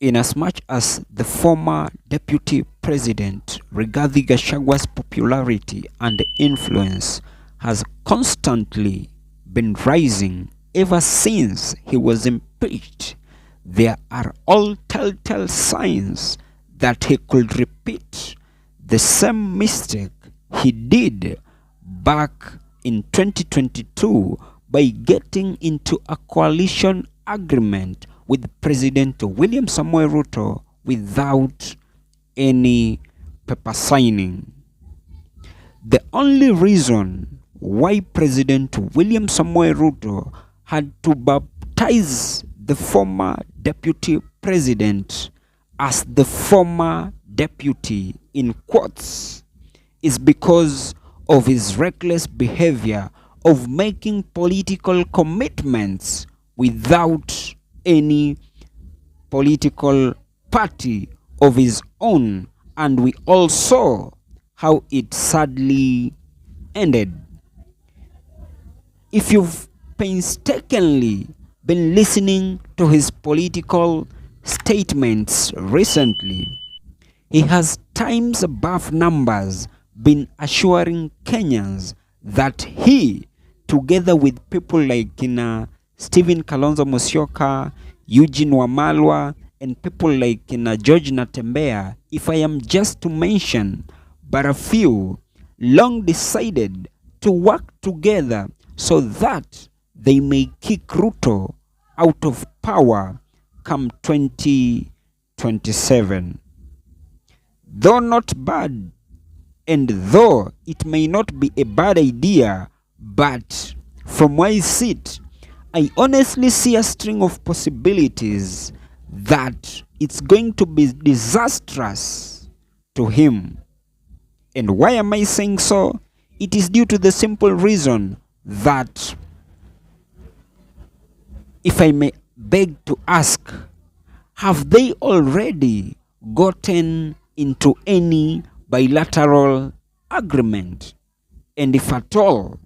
Inasmuch as the former deputy president Rigathi Gachagua's popularity and influence has constantly been rising ever since he was impeached, there are all telltale signs that he could repeat the same mistake he did back in 2022 by getting into a coalition agreement with President William Samoei Ruto without any paper signing. The only reason why President William Samoei Ruto had to baptize the former deputy president as the former deputy in quotes is because of his reckless behavior of making political commitments without any political party of his own, and we all saw how it sadly ended. If you've painstakingly been listening to his political statements recently, he has times above numbers been assuring Kenyans that he, together with people like Stephen Kalonzo Musyoka, Eugene Wamalwa, and people like George Natembea, if I am just to mention but a few, long decided to work together so that they may kick Ruto out of power come 2027. Though not bad, and though it may not be a bad idea, but from where I sit, I honestly see a string of possibilities that it's going to be disastrous to him. And why am I saying so? It is due to the simple reason that, if I may beg to ask, have they already gotten into any bilateral agreement? And if at all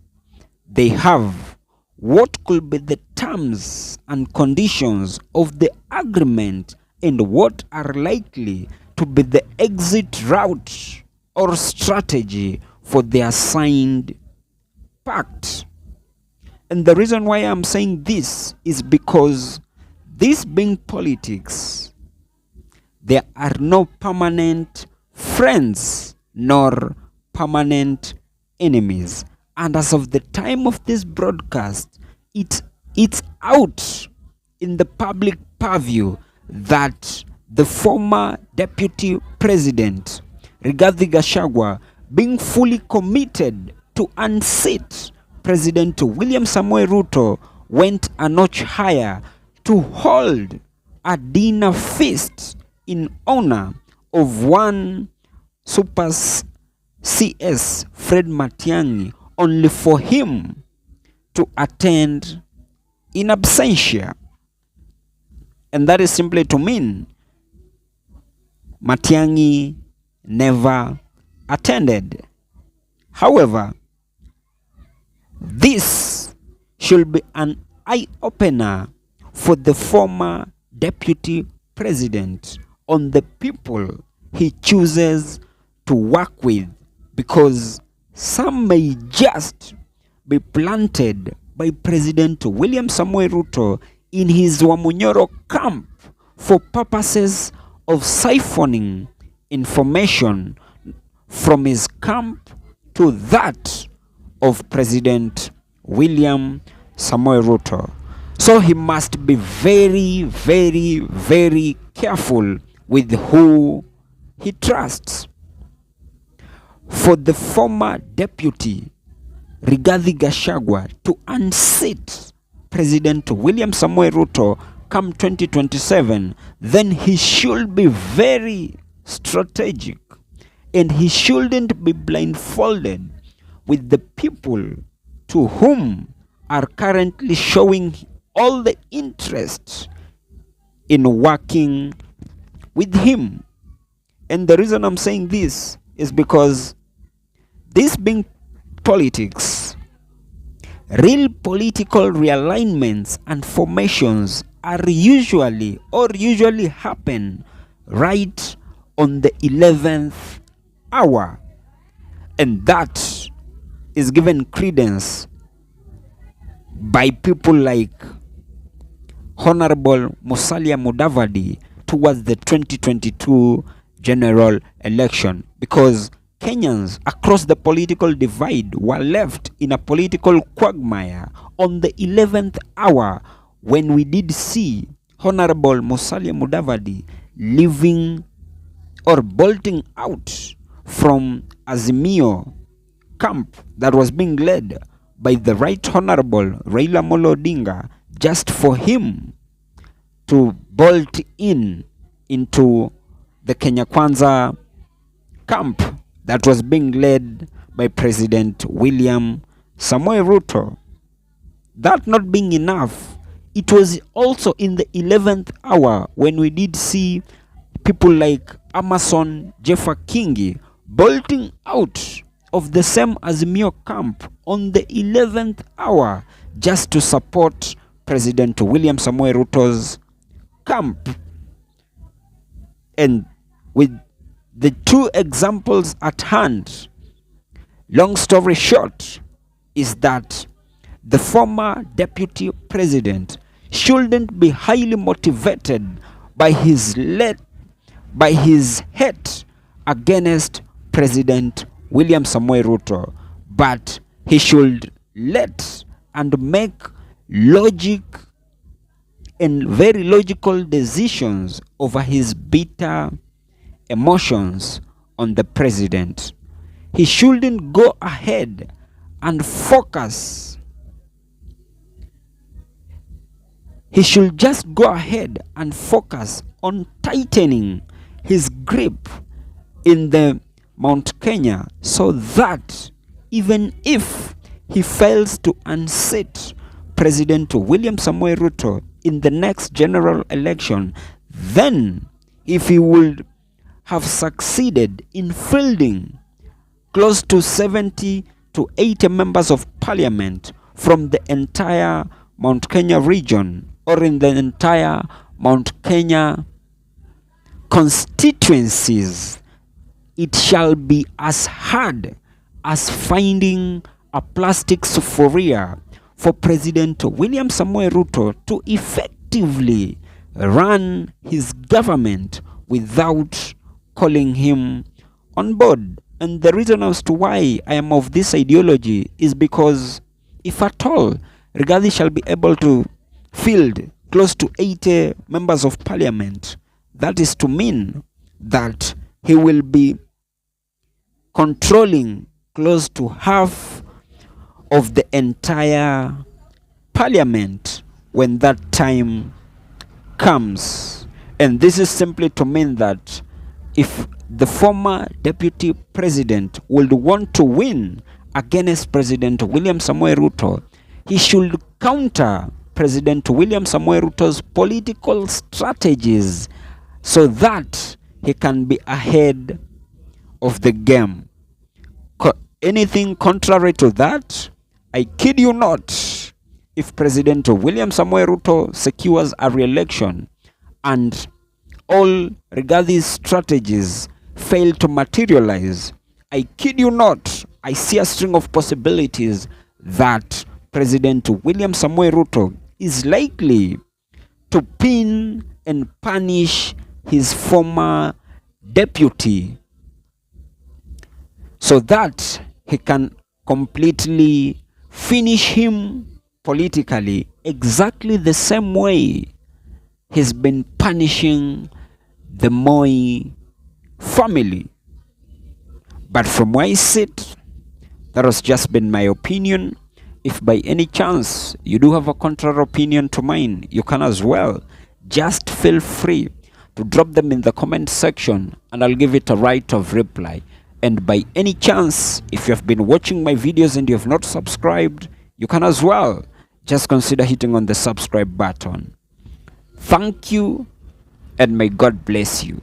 they have, what could be the terms and conditions of the agreement, and what are likely to be the exit route or strategy for their signed pact? And the reason why I'm saying this is because, this being politics, there are no permanent friends nor permanent enemies. And as of the time of this broadcast, it's out in the public purview that the former deputy president Rigathi Gachagua, being fully committed to unseat President William Samoei Ruto, went a notch higher to hold a dinner feast in honor of one Super CS Fred Matiang'i, only for him to attend in absentia. And that is simply to mean Matiang'i never attended. However, this should be an eye-opener for the former deputy president on the people he chooses to work with, because some may just be planted by President William Samoei Ruto in his Wamunyoro camp for purposes of siphoning information from his camp to that of President William Samoei Ruto. So he must be very, very, very careful with who he trusts. For the former deputy Rigathi Gachagua to unseat President William Samoei Ruto come 2027, then he should be very strategic, and he shouldn't be blindfolded with the people to whom are currently showing all the interest in working with him. And the reason I'm saying this is because, this being politics, Real political realignments and formations are usually happen right on the 11th hour, and that is given credence by people like Honorable Musalia Mudavadi towards the 2022 general election, because Kenyans across the political divide were left in a political quagmire on the 11th hour when we did see Honorable Musalia Mudavadi leaving or bolting out from Azimio camp that was being led by the Right Honorable Raila Amolo Odinga, just for him to bolt into the Kenya Kwanza camp that was being led by President William Samoei Ruto. That not being enough, it was also in the 11th hour when we did see people like Amason Jeffa Kingi bolting out of the same Azimio camp on the 11th hour just to support President William Samoei Ruto's camp. And with the two examples at hand, long story short, is that the former deputy president shouldn't be highly motivated by his hate against President William Samoei Ruto, but he should let and make logic and very logical decisions over his bitter emotions on the president. He shouldn't go ahead and focus. He should just go ahead and focus on tightening his grip in the Mount Kenya, so that even if he fails to unseat President William Samoei Ruto in the next general election, then if he would have succeeded in fielding close to 70 to 80 members of parliament from the entire Mount Kenya region, or in the entire Mount Kenya constituencies, it shall be as hard as finding a plastic sufuria for President William Samoei Ruto to effectively run his government without calling him on board. And the reason as to why I am of this ideology is because if at all Rigathi shall be able to field close to 80 members of parliament, that is to mean that he will be controlling close to half of the entire parliament when that time comes. And this is simply to mean that if the former deputy president would want to win against President William Samoei Ruto, he should counter President William Samoei Ruto's political strategies so that he can be ahead of the game. Anything contrary to that, I kid you not, if President William Samoei Ruto secures a re-election and all Rigathi's strategies fail to materialize, I kid you not, I see a string of possibilities that President William Samoei Ruto is likely to pin and punish his former deputy so that he can completely finish him politically, exactly the same way he's been punishing the Moi family. But from where I sit, that has just been my opinion. If by any chance you do have a contrary opinion to mine, you can as well. Just feel free to drop them in the comment section and I'll give it a right of reply. And by any chance, if you have been watching my videos and you have not subscribed, you can as well just consider hitting on the subscribe button. Thank you, and may God bless you.